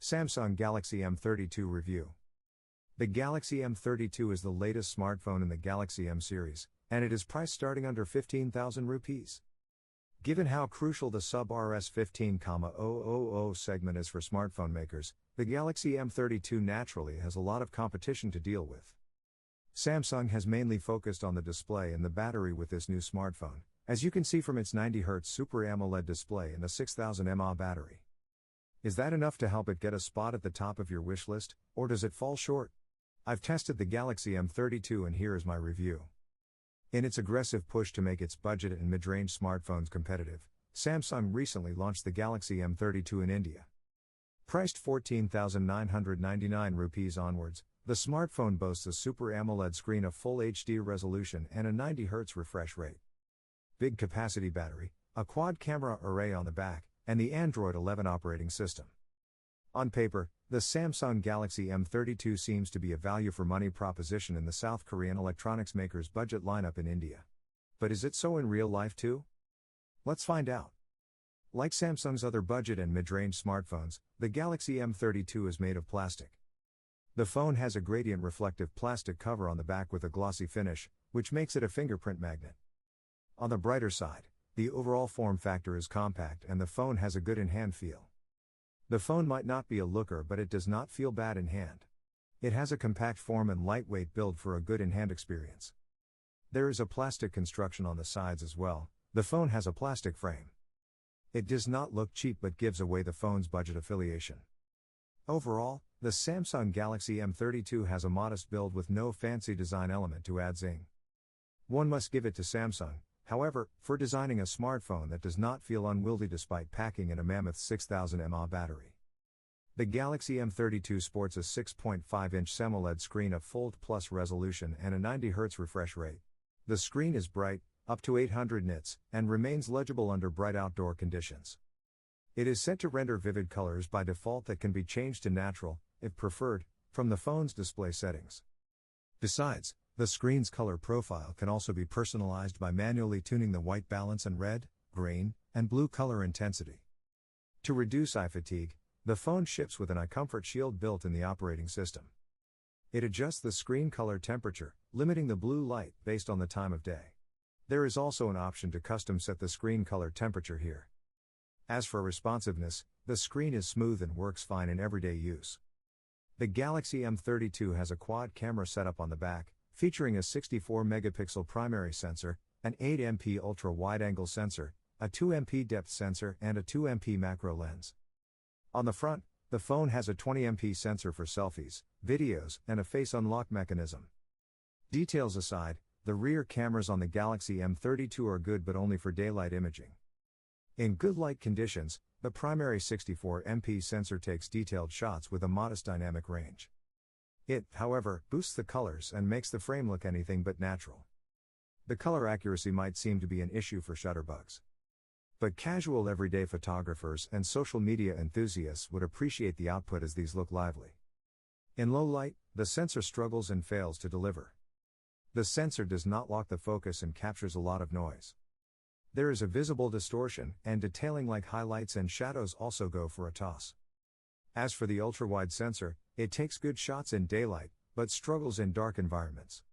Samsung Galaxy M32 Review. The Galaxy M32 is the latest smartphone in the Galaxy M series, and it is priced starting under 15,000 rupees. Given how crucial the sub-Rs 15,000 segment is for smartphone makers, the Galaxy M32 naturally has a lot of competition to deal with. Samsung has mainly focused on the display and the battery with this new smartphone, as you can see from its 90Hz Super AMOLED display and a 6000 mAh battery. Is that enough to help it get a spot at the top of your wish list, or does it fall short? I've tested the Galaxy M32 and here is my review. In its aggressive push to make its budget and mid-range smartphones competitive, Samsung recently launched the Galaxy M32 in India. Priced 14,999 rupees onwards, the smartphone boasts a Super AMOLED screen of full HD resolution and a 90Hz refresh rate. Big capacity battery, a quad camera array on the back, and the Android 11 operating system. On paper, the Samsung Galaxy M32 seems to be a value for money proposition in the South Korean electronics maker's budget lineup in India. But is it so in real life too? Let's find out. Like Samsung's other budget and mid-range smartphones, the Galaxy M32 is made of plastic. The phone has a gradient reflective plastic cover on the back with a glossy finish, which makes it a fingerprint magnet. On the brighter side, the overall form factor is compact and the phone has a good in-hand feel. The phone might not be a looker, but it does not feel bad in hand. It has a compact form and lightweight build for a good in-hand experience. There is a plastic construction on the sides as well. The phone has a plastic frame. It does not look cheap but gives away the phone's budget affiliation. Overall, the Samsung Galaxy M32 has a modest build with no fancy design element to add zing. One must give it to Samsung, however, for designing a smartphone that does not feel unwieldy despite packing in a mammoth 6000 mAh battery. The Galaxy M32 sports a 6.5-inch AMOLED screen of Fold Plus resolution and a 90Hz refresh rate. The screen is bright, up to 800 nits, and remains legible under bright outdoor conditions. It is set to render vivid colors by default that can be changed to natural, if preferred, from the phone's display settings. Besides, the screen's color profile can also be personalized by manually tuning the white balance and red, green, and blue color intensity. To reduce eye fatigue, the phone ships with an eye comfort shield built in the operating system. It adjusts the screen color temperature, limiting the blue light based on the time of day. There is also an option to custom set the screen color temperature here. As for responsiveness, the screen is smooth and works fine in everyday use. The Galaxy M32 has a quad camera setup on the back, featuring a 64-megapixel primary sensor, an 8MP ultra-wide-angle sensor, a 2MP depth sensor and a 2MP macro lens. On the front, the phone has a 20MP sensor for selfies, videos, and a face unlock mechanism. Details aside, the rear cameras on the Galaxy M32 are good but only for daylight imaging. In good light conditions, the primary 64MP sensor takes detailed shots with a modest dynamic range. It, however, boosts the colors and makes the frame look anything but natural. The color accuracy might seem to be an issue for shutterbugs. But casual everyday photographers and social media enthusiasts would appreciate the output as these look lively. In low light, the sensor struggles and fails to deliver. The sensor does not lock the focus and captures a lot of noise. There is a visible distortion, and detailing like highlights and shadows also go for a toss. As for the ultra-wide sensor, it takes good shots in daylight, but struggles in dark environments.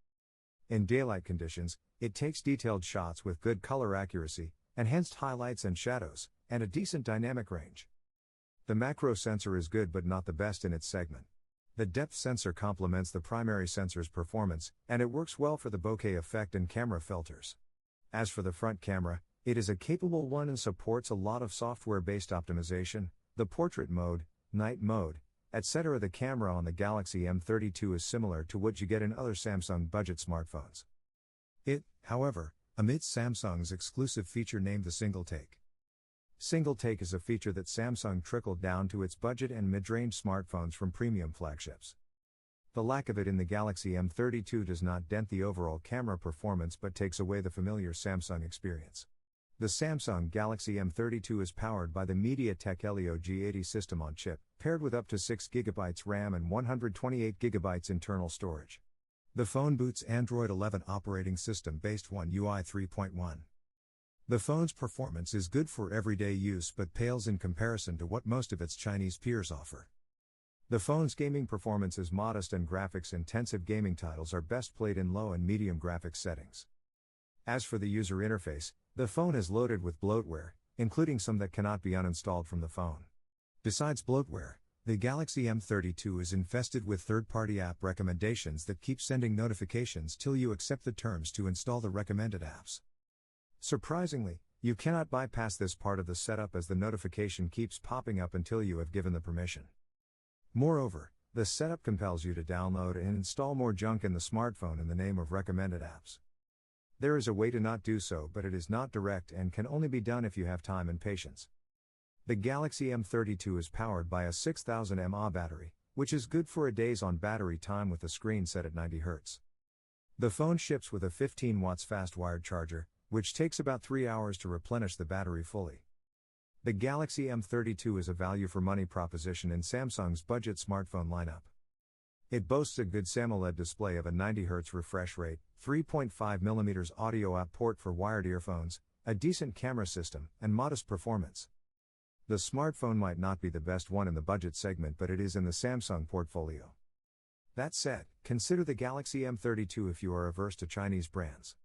In daylight conditions, it takes detailed shots with good color accuracy, enhanced highlights and shadows, and a decent dynamic range. The macro sensor is good but not the best in its segment. The depth sensor complements the primary sensor's performance, and it works well for the bokeh effect and camera filters. As for the front camera, it is a capable one and supports a lot of software-based optimization, the portrait mode, night mode, etc. The camera on the Galaxy M32 is similar to what you get in other Samsung budget smartphones. It, however, omits Samsung's exclusive feature named the Single Take. Single Take is a feature that Samsung trickled down to its budget and mid-range smartphones from premium flagships. The lack of it in the Galaxy M32 does not dent the overall camera performance but takes away the familiar Samsung experience. The Samsung Galaxy M32 is powered by the MediaTek Helio G80 system on chip, paired with up to 6GB RAM and 128GB internal storage. The phone boots Android 11 operating system based on UI 3.1. The phone's performance is good for everyday use but pales in comparison to what most of its Chinese peers offer. The phone's gaming performance is modest and graphics-intensive gaming titles are best played in low and medium graphics settings. As for the user interface, the phone is loaded with bloatware, including some that cannot be uninstalled from the phone. Besides bloatware, the Galaxy M32 is infested with third-party app recommendations that keep sending notifications till you accept the terms to install the recommended apps. Surprisingly, you cannot bypass this part of the setup as the notification keeps popping up until you have given the permission. Moreover, the setup compels you to download and install more junk in the smartphone in the name of recommended apps. There is a way to not do so, but it is not direct and can only be done if you have time and patience. The Galaxy M32 is powered by a 6000 mAh battery, which is good for a days on battery time with the screen set at 90 Hz. The phone ships with a 15 watts fast wired charger, which takes about 3 hours to replenish the battery fully. The Galaxy M32 is a value for money proposition in Samsung's budget smartphone lineup. It boasts a good AMOLED display of a 90 Hz refresh rate, 3.5mm audio out port for wired earphones, a decent camera system, and modest performance. The smartphone might not be the best one in the budget segment, but it is in the Samsung portfolio. That said, consider the Galaxy M32 if you are averse to Chinese brands.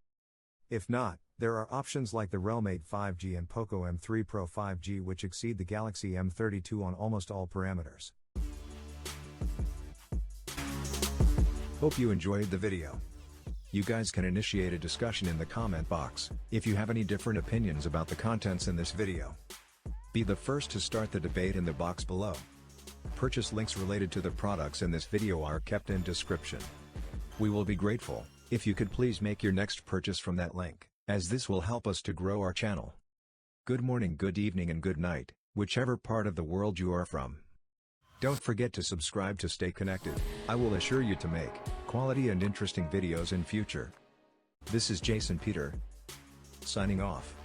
If not, there are options like the Realme 8 5G and Poco M3 Pro 5G which exceed the Galaxy M32 on almost all parameters. Hope you enjoyed the video. You guys can initiate a discussion in the comment box if you have any different opinions about the contents in this video. Be the first to start the debate in the box below. Purchase links related to the products in this video are kept in description. We will be grateful if you could please make your next purchase from that link, as this will help us to grow our channel. Good morning, good evening and good night, whichever part of the world you are from. Don't forget to subscribe to stay connected. I will assure you to make quality and interesting videos in future. This is Jason Peter, signing off.